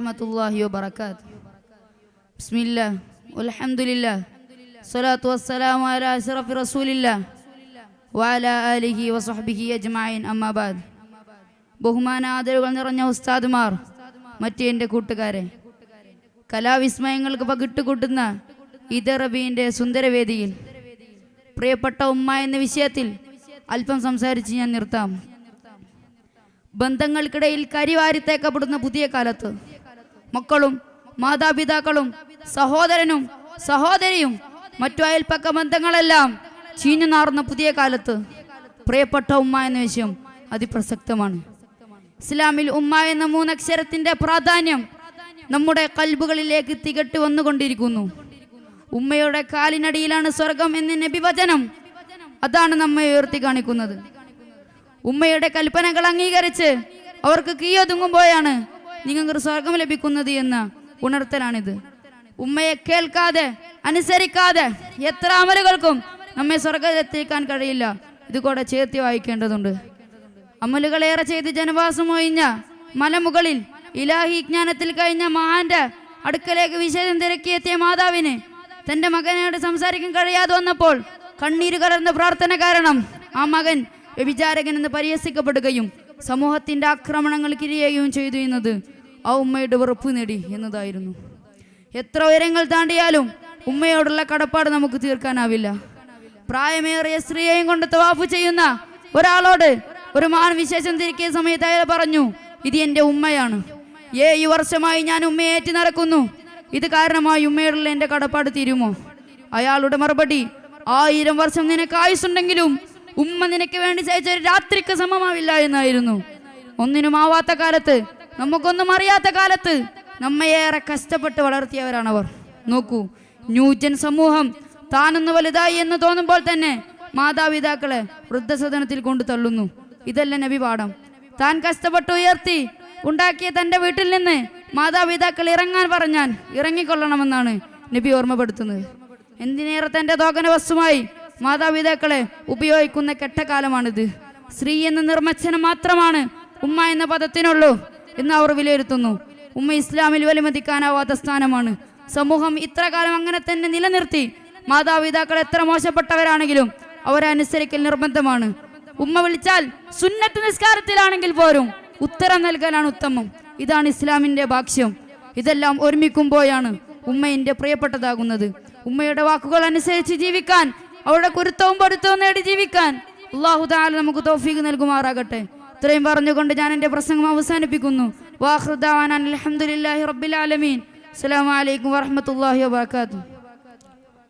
വറഹ്മത്തുള്ളാഹി വബറകാതുഹു. ബിസ്മില്ലാഹ് വൽഹംദുലില്ലാഹ് സ്വലാത്തു വസ്സലാമു അലാ അശ്റഫി റസൂലില്ലാഹ് വഅലാ ആലിഹി വസഹ്ബിഹി അജ്മഈൻ. അമ്മാ ബഅദ്. ബഹുമാന ആദരവുകൾ നിറഞ്ഞ ഉസ്താദുമാർ, മറ്റു എൻ്റെ കൂട്ടുകാരെ, കലാവിസ്മയങ്ങൾക്ക് പകിട്ടുകൂട്ടുന്ന ഈദ് റബീന്റെ സുന്ദരവേദിയിൽ പ്രിയപ്പെട്ട ഉമ്മ എന്ന വിഷയത്തിൽ അല്പം സംസാരിച്ച് ഞാൻ നിർത്താം. ബന്ധങ്ങൾക്കിടയിൽ കരിവാരിത്തേക്കപ്പെടുന്ന പുതിയ കാലത്ത് മക്കളും മാതാപിതാക്കളും സഹോദരനും സഹോദരിയും മറ്റു അയൽപ്പക്ക ബന്ധങ്ങളെല്ലാം ചീഞ്ഞു നാറുന്ന പുതിയ കാലത്ത് പ്രിയപ്പെട്ട ഉമ്മ എന്ന വിഷയം അതിപ്രസക്തമാണ്. ഇസ്ലാമിൽ ഉമ്മ എന്ന മൂന്നക്ഷരത്തിന്റെ പ്രാധാന്യം നമ്മുടെ കൽബുകളിലേക്ക് തികട്ടി വന്നുകൊണ്ടിരിക്കുന്നു. ഉമ്മയുടെ കാലിനടിയിലാണ് സ്വർഗം എന്ന നബി വചനം, അതാണ് നമ്മെ ഉയർത്തി കാണിക്കുന്നത്. ഉമ്മയുടെ കൽപ്പനകൾ അംഗീകരിച്ച് അവർക്ക് കീഴൊതുങ്ങുമ്പോഴാണ് നിങ്ങൾക്ക് സ്വർഗം ലഭിക്കുന്നത് എന്ന ഉണർത്തലാണിത്. ഉമ്മയെ കേൾക്കാതെ അനുസരിക്കാതെ എത്ര അമലുകൾക്കും നമ്മെ സ്വർഗത്തിലെത്തിക്കാൻ കഴിയില്ല. ഇതുകൂടെ ചേർത്തി വായിക്കേണ്ടതുണ്ട്. അമലുകളേറെ ചെയ്ത് ജനവാസം ഒഴിഞ്ഞ മലമുകളിൽ ഇലാഹി ജ്ഞാനത്തിൽ കഴിഞ്ഞ മഹാന്റെ അടുക്കലേക്ക് വിശേഷം തിരക്കിയെത്തിയ മാതാവിന് തന്റെ മകനോട് സംസാരിക്കാൻ കഴിയാതെ വന്നപ്പോൾ കണ്ണീര് കലർന്ന പ്രാർത്ഥന കാരണം ആ മകൻ വ്യഭിചാരകൻ എന്ന് പരിഹസിക്കപ്പെടുകയും സമൂഹത്തിന്റെ ആക്രമണങ്ങൾ കിരിയുകയും ചെയ്തു എന്നത് ആ ഉമ്മയുടെ വെറുപ്പ് നേടി എന്നതായിരുന്നു. എത്ര ഉയരങ്ങൾ താണ്ടിയാലും ഉമ്മയോടുള്ള കടപ്പാട് നമുക്ക് തീർക്കാനാവില്ല. പ്രായമേറിയ സ്ത്രീയെയും കൊണ്ട് തവാഫ് ചെയ്യുന്ന ഒരാളോട് ഒരു മഹാൻ വിശേഷം തിരിക്കിയ സമയത്ത് അയാൾ പറഞ്ഞു, ഇത് എൻ്റെ ഉമ്മയാണ്. 7 വർഷമായി ഞാൻ ഉമ്മയെ ഏറ്റി നടക്കുന്നു. ഇത് കാരണമായി ഉമ്മയോടുള്ള എൻ്റെ കടപ്പാട് തീരുമോ? അയാളുടെ മറുപടി, 1000 വർഷം നിനക്ക് ആയുസുണ്ടെങ്കിലും ഉമ്മ നിനക്ക് വേണ്ടി സഹിച്ച ഒരു രാത്രിക്ക് സമമാവില്ല എന്നായിരുന്നു. ഒന്നിനുമാവാത്ത കാലത്ത്, നമുക്കൊന്നും അറിയാത്ത കാലത്ത് നമ്മയേറെ കഷ്ടപ്പെട്ട് വളർത്തിയവരാണവർ. നോക്കൂ, ന്യൂജൻ സമൂഹം താനൊന്ന് വലുതായി എന്ന് തോന്നുമ്പോൾ തന്നെ മാതാപിതാക്കളെ വൃദ്ധസദനത്തിൽ കൊണ്ടു തള്ളുന്നു. ഇതല്ല നബി പാഠം. താൻ കഷ്ടപ്പെട്ട് ഉയർത്തി ഉണ്ടാക്കിയ തൻ്റെ വീട്ടിൽ നിന്ന് മാതാപിതാക്കൾ ഇറങ്ങാൻ പറഞ്ഞാൽ ഇറങ്ങിക്കൊള്ളണമെന്നാണ് നബി ഓർമ്മപ്പെടുത്തുന്നത്. എന്തിനേറെ തൻ്റെ തോകന വസ്തുമായി മാതാപിതാക്കളെ ഉപയോഗിക്കുന്ന കെട്ടകാലമാണിത്. സ്ത്രീ എന്ന നിർവചനം മാത്രമാണ് ഉമ്മ എന്ന പദത്തിനുള്ളൂ എന്ന് അവർ വിലയിരുത്തുന്നു. ഉമ്മ ഇസ്ലാമിൽ വിലമതിക്കാനാവാത്ത സ്ഥാനമാണ്. സമൂഹം ഇത്ര കാലം അങ്ങനെ തന്നെ നിലനിർത്തി. മാതാപിതാക്കൾ എത്ര മോശപ്പെട്ടവരാണെങ്കിലും അവരെ അനുസരിക്കൽ നിർബന്ധമാണ്. ഉമ്മ വിളിച്ചാൽ സുന്നത്ത് നിസ്കാരത്തിലാണെങ്കിൽ പോലും ഉത്തരം നൽകാനാണ് ഉത്തമം. ഇതാണ് ഇസ്ലാമിന്റെ ഭാഷ്യം. ഇതെല്ലാം ഒരുമിക്കുമ്പോഴാണ് ഉമ്മയുടെ പ്രിയപ്പെട്ടതാകുന്നത്. ഉമ്മയുടെ വാക്കുകൾ അനുസരിച്ച് ജീവിക്കാൻ, അവരുടെ കുരുത്തവും പൊരുത്തവും നേടി ജീവിക്കാൻ അല്ലാഹു തആല നമുക്ക് തൗഫീഖ് നൽകുമാറാകട്ടെ. ഇത്രയും പറഞ്ഞുകൊണ്ട് ഞാൻ എൻ്റെ പ്രസംഗം അവസാനിപ്പിക്കുന്നു. വാഖിറു ദഅവാനാ അൽഹംദുലില്ലാഹി റബ്ബിൽ ആലമീൻ. അസ്സലാമു അലൈക്കും വറഹ്മത്തുള്ളാഹി വബറകാതുഹു.